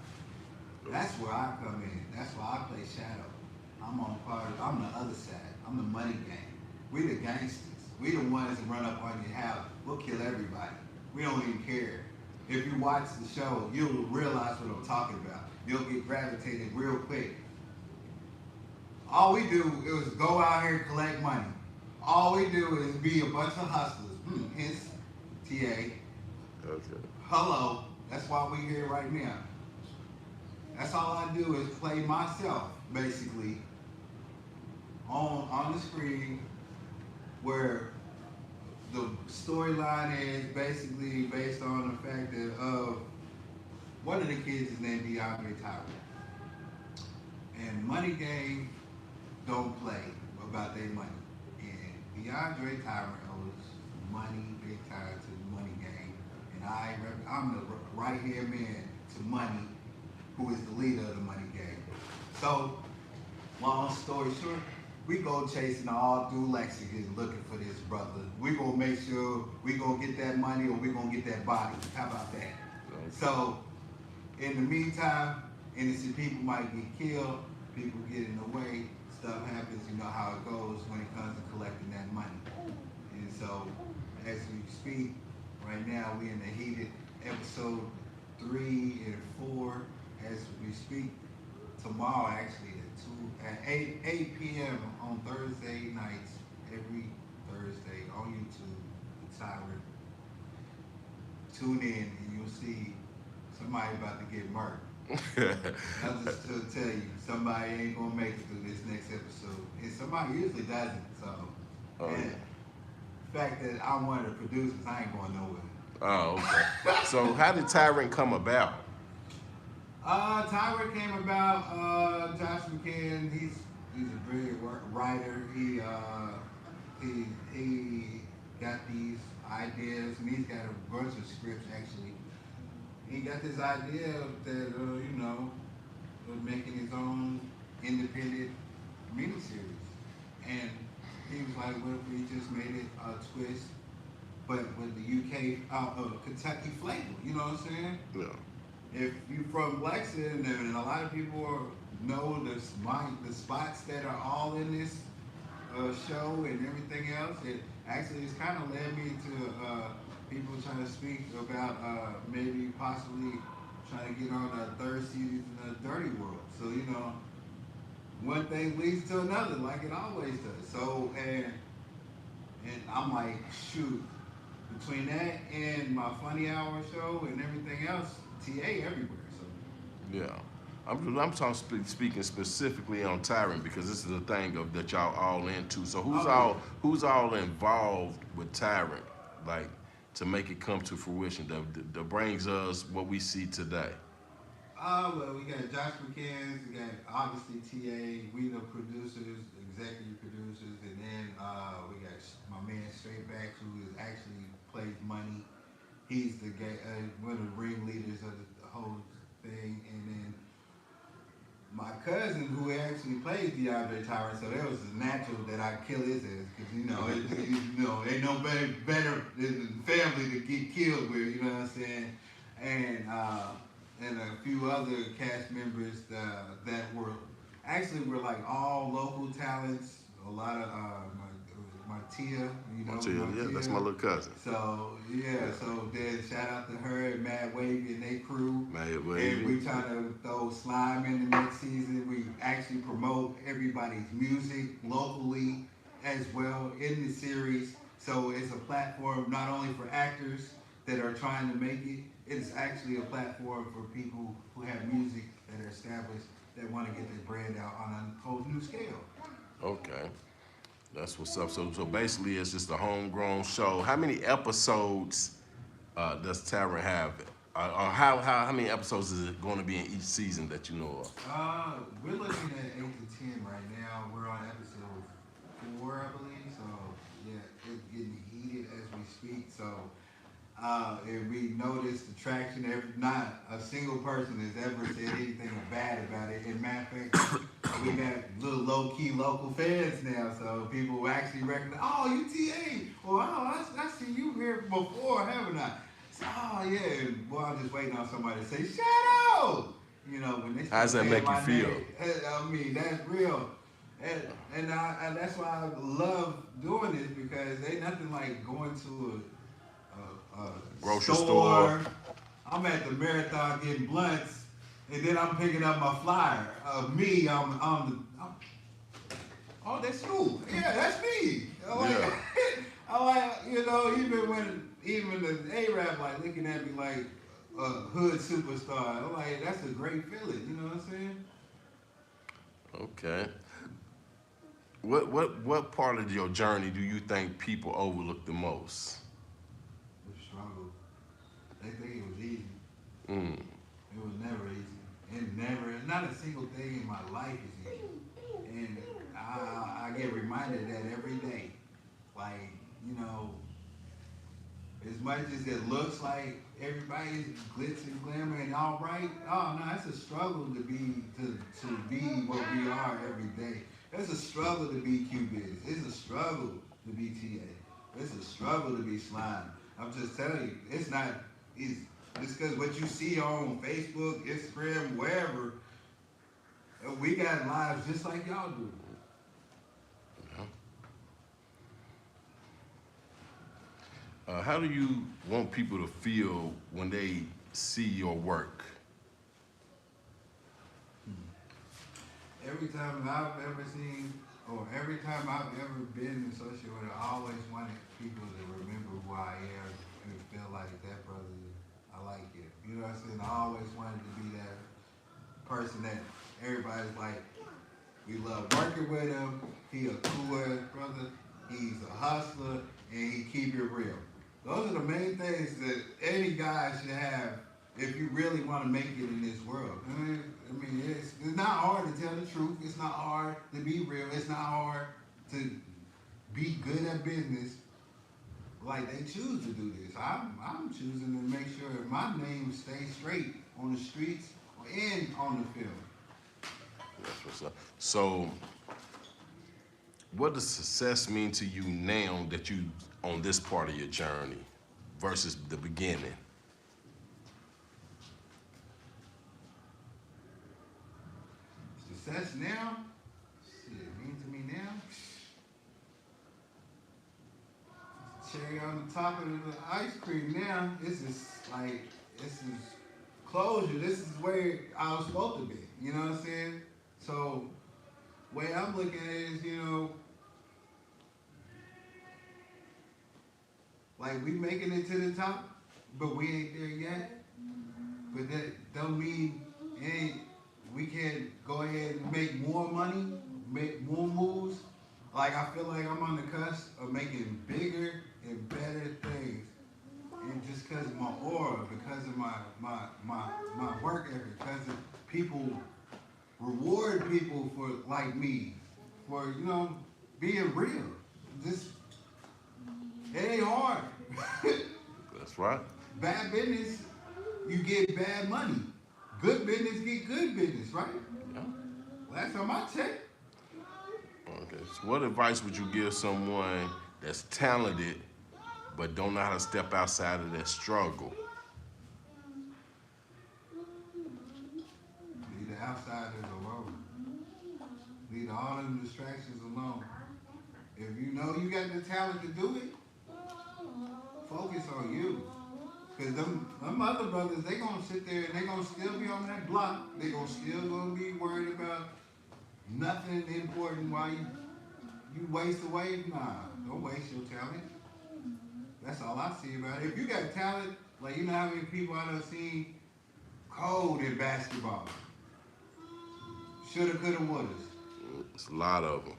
That's where I come in. That's why I play Shadow. I'm the other side. I'm the money gang. We the gangsters. We the ones that run up on your house. We'll kill everybody. We don't even care. If you watch the show, you'll realize what I'm talking about. You'll get gravitated real quick. All we do is go out here and collect money. All we do is be a bunch of hustlers. Hence TA. Okay. Hello. That's why we here right now. That's all I do is play myself, basically, on the screen, where the storyline is basically based on the fact that one of the kids is named DeAndre Tyrant. And Money Gang don't play about their money. And DeAndre Tyron owes money big time to the money game. And I'm the right hand man to money, who is the leader of the money game. So, long story short, we go chasing all through Lexington looking for this brother. We gonna make sure we gonna get that money or we gonna get that body. How about that? So, in the meantime, innocent people might get killed, people get in the way, stuff happens, you know how it goes when it comes to collecting that money. And so, as we speak, right now we in the heated episode 3 and 4 as we speak. Tomorrow actually at 8 p.m. on Thursday nights, every Thursday on YouTube, Tyrant. Tune in and you'll see somebody about to get murdered. I'll just tell you, somebody ain't gonna make it through this next episode. And somebody usually doesn't, so. And the fact that I'm one of the producers, I ain't going nowhere. Oh, okay. So how did Tyrant come about? Tyrant came about, Josh McCann, he's a brilliant writer. He got these ideas, and he's got a bunch of scripts actually. He got this idea that, of making his own independent miniseries. And he was like, what if we just made it a twist, but with the UK, Kentucky flavor, you know what I'm saying? Yeah. If you're from Lexington, and a lot of people know the spots that are all in this show and everything else, it actually has kind of led me to people trying to speak about maybe possibly trying to get on a third season of Dirty World. So, one thing leads to another, like it always does. So, and I'm like, shoot, between that and my Funny Hour show and everything else, TA everywhere. So Yeah. I'm talking speaking specifically on Tyrant because this is the thing that y'all all into. So who's all involved with Tyrant, like to make it come to fruition that brings us what we see today? Well, we got Josh McCann, we got obviously TA, we the producers, executive producers, and then we got my man Straightback, who is actually plays Money. He's the one of the ringleaders of the whole thing, and then my cousin, who actually plays DeAndre Tyron, so that was natural that I kill his ass, because ain't no better than family to get killed with, you know what I'm saying? And a few other cast members that were like all local talents. A lot of Martia, Yeah, that's my little cousin. So so then shout out to her and Mad Wavy and they crew. Mad Wavy. And we trying to throw Slime in the next season. We actually promote everybody's music locally as well in the series. So it's a platform not only for actors that are trying to make it, it's actually a platform for people who have music that are established that want to get their brand out on a whole new scale. Okay. That's what's up. So basically, it's just a homegrown show. How many episodes does Tyrant have? Or how many episodes is it going to be in each season that you know of? We're looking at 8 to 10 right now. We're on episode 4, I believe. So yeah, it's getting heated as we speak. So and we noticed the traction. Not a single person has ever said anything bad about it. In matter of fact, we got little low-key local fans now, so people actually recognize, oh, you TA. Well, I seen you here before, haven't I? So, oh, yeah. Boy, I'm just waiting on somebody to say, Shadow! When they How's that make you feel? I mean, that's real. And that's why I love doing this, because ain't nothing like going to a grocery store. I'm at the marathon getting blunts, and then I'm picking up my flyer of me. Oh, that's you. Yeah, that's me. Even the A-Rap like looking at me like a hood superstar. I'm like, that's a great feeling. You know what I'm saying? Okay. What part of your journey do you think people overlook the most? The struggle. They think it was easy. Mm. It was never easy. Not a single thing in my life is easy. And I get reminded of that every day. Like, you know, as much as it looks like everybody's glitz and glamour and all right, oh no, it's a struggle to be what we are every day. It's a struggle to be QBiz. It's a struggle to be TA. It's a struggle to be Slime. I'm just telling you, it's not. It's because what you see on Facebook, Instagram, wherever, we got lives just like y'all do. How do you want people to feel when they see your work? Every time I've ever seen, or every time I've ever been associated with it, I always wanted people to remember who I am and feel like that brother, I like it. You know what I'm saying? I always wanted to be that person that everybody's like, we love working with him, he a cool ass brother, he's a hustler, and he keep it real. Those are the main things that any guy should have if you really want to make it in this world. I mean, it's not hard to tell the truth. It's not hard to be real. It's not hard to be good at business. Like they choose to do this. I'm choosing to make sure my name stays straight on the streets and on the field. That's what's up. So, what does success mean to you now that you on this part of your journey versus the beginning? Success now? Shit, mean to me now? Cherry on the top of the ice cream now. This is closure. This is where I was supposed to be. You know what I'm saying? So, way I'm looking at it is, you know, like we making it to the top, but we ain't there yet. But that don't mean we can't go ahead and make more money, make more moves. Like I feel like I'm on the cusp of making bigger and better things. And just because of my aura, because of my work ethic, because of people reward people for like me, for being real. Just it ain't hard. That's right. Bad business, you get bad money. Good business get good business, right? Yeah. Last time I checked. Okay. So what advice would you give someone that's talented but don't know how to step outside of their struggle? Leave the outsiders alone. Leave all them distractions alone. If you know you got the talent to do it, focus on you. Because them other brothers, they going to sit there and they going to still be on that block. They going to still going to be worried about nothing important while you waste away. Nah, don't waste your talent. That's all I see about it. If you got talent, like you know how many people I done seen cold in basketball. Shoulda, coulda, woulda. It's a lot of them.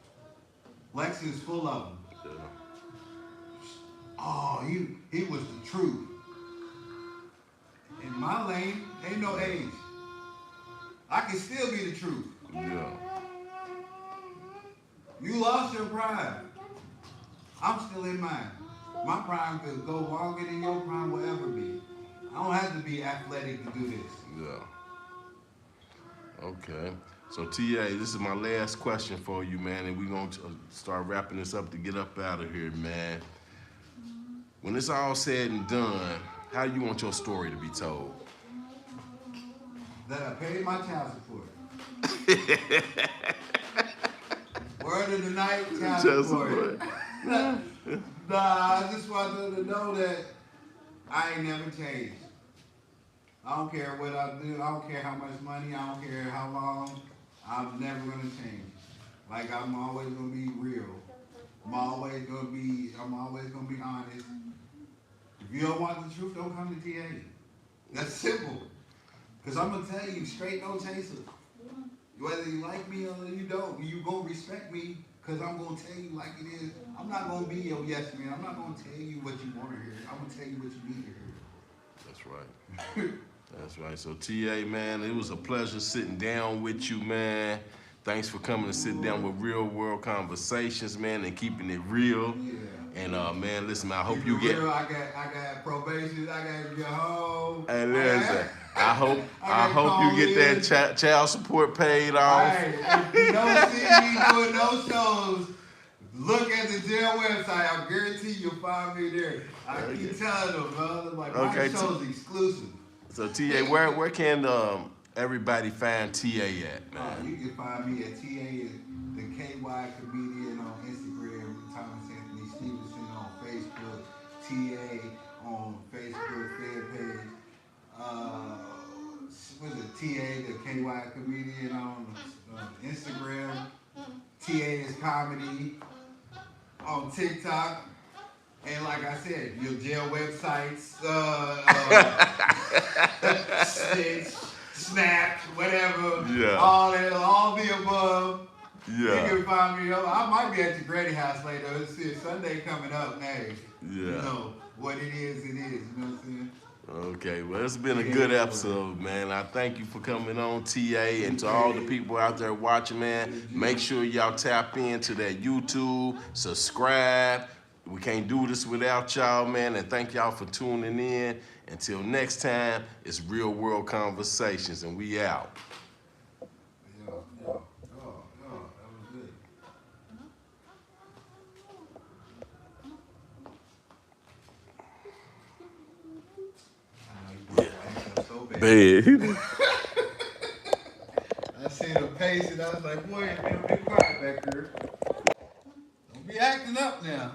Lex is full of them. Yeah. Oh, he was the truth. In my lane, ain't no age. I can still be the truth. Yeah. You lost your prime. I'm still in mine. My prime could go longer than your prime will ever be. I don't have to be athletic to do this. Yeah. Okay. So TA, this is my last question for you, man, and we're going to start wrapping this up to get up out of here, man. When it's all said and done, how do you want your story to be told? That I paid my child support. Word of the night, child support. Nah, I just want them to know that I ain't never changed. I don't care what I do. I don't care how much money. I don't care how long. I'm never gonna change. Like I'm always gonna be real. I'm always gonna be honest. If you don't want the truth, don't come to TA. That's simple. Cause I'm gonna tell you straight, no chaser. Whether you like me or you don't, you gonna respect me. Cause I'm gonna tell you like it is. I'm not gonna be your yes man. I'm not gonna tell you what you want to hear. I'm gonna tell you what you need to hear. That's right. That's right. So TA, man, it was a pleasure sitting down with you, man. Thanks for coming to sit down with Real World Conversations, man, and keeping it real. Yeah. And man, listen, man, I hope Keep you it get. real. I got probation. I got to get home. Hey, listen, I hope gotta call you get in. that child support paid off. Hey, if you don't see me doing no shows, look at the jail website. I guarantee you'll find me there. I keep telling them, brother, like my show's exclusive. So TA, where can everybody find TA at, man? You can find me at TA, the KY comedian on Instagram, Thomas Anthony Stephenson on Facebook, TA on Facebook fan page. Was it TA, the KY comedian on Instagram? TA is comedy on TikTok. And like I said, your jail websites, Snap, whatever, Yeah. all the above. Yeah. You can find me. I might be at the Granny House later. It's Sunday coming up. Hey, you know what it is. You know what I'm saying? Okay, well, it's been a good episode, man. I thank you for coming on, TA, and to all the people out there watching, man. Make sure y'all tap into that YouTube, subscribe. We can't do this without y'all, man, and thank y'all for tuning in. Until next time, it's Real World Conversations, and we out. That was good. Bad. I seen him pacing. I was like, boy, man, be quiet back there. Don't be acting up now.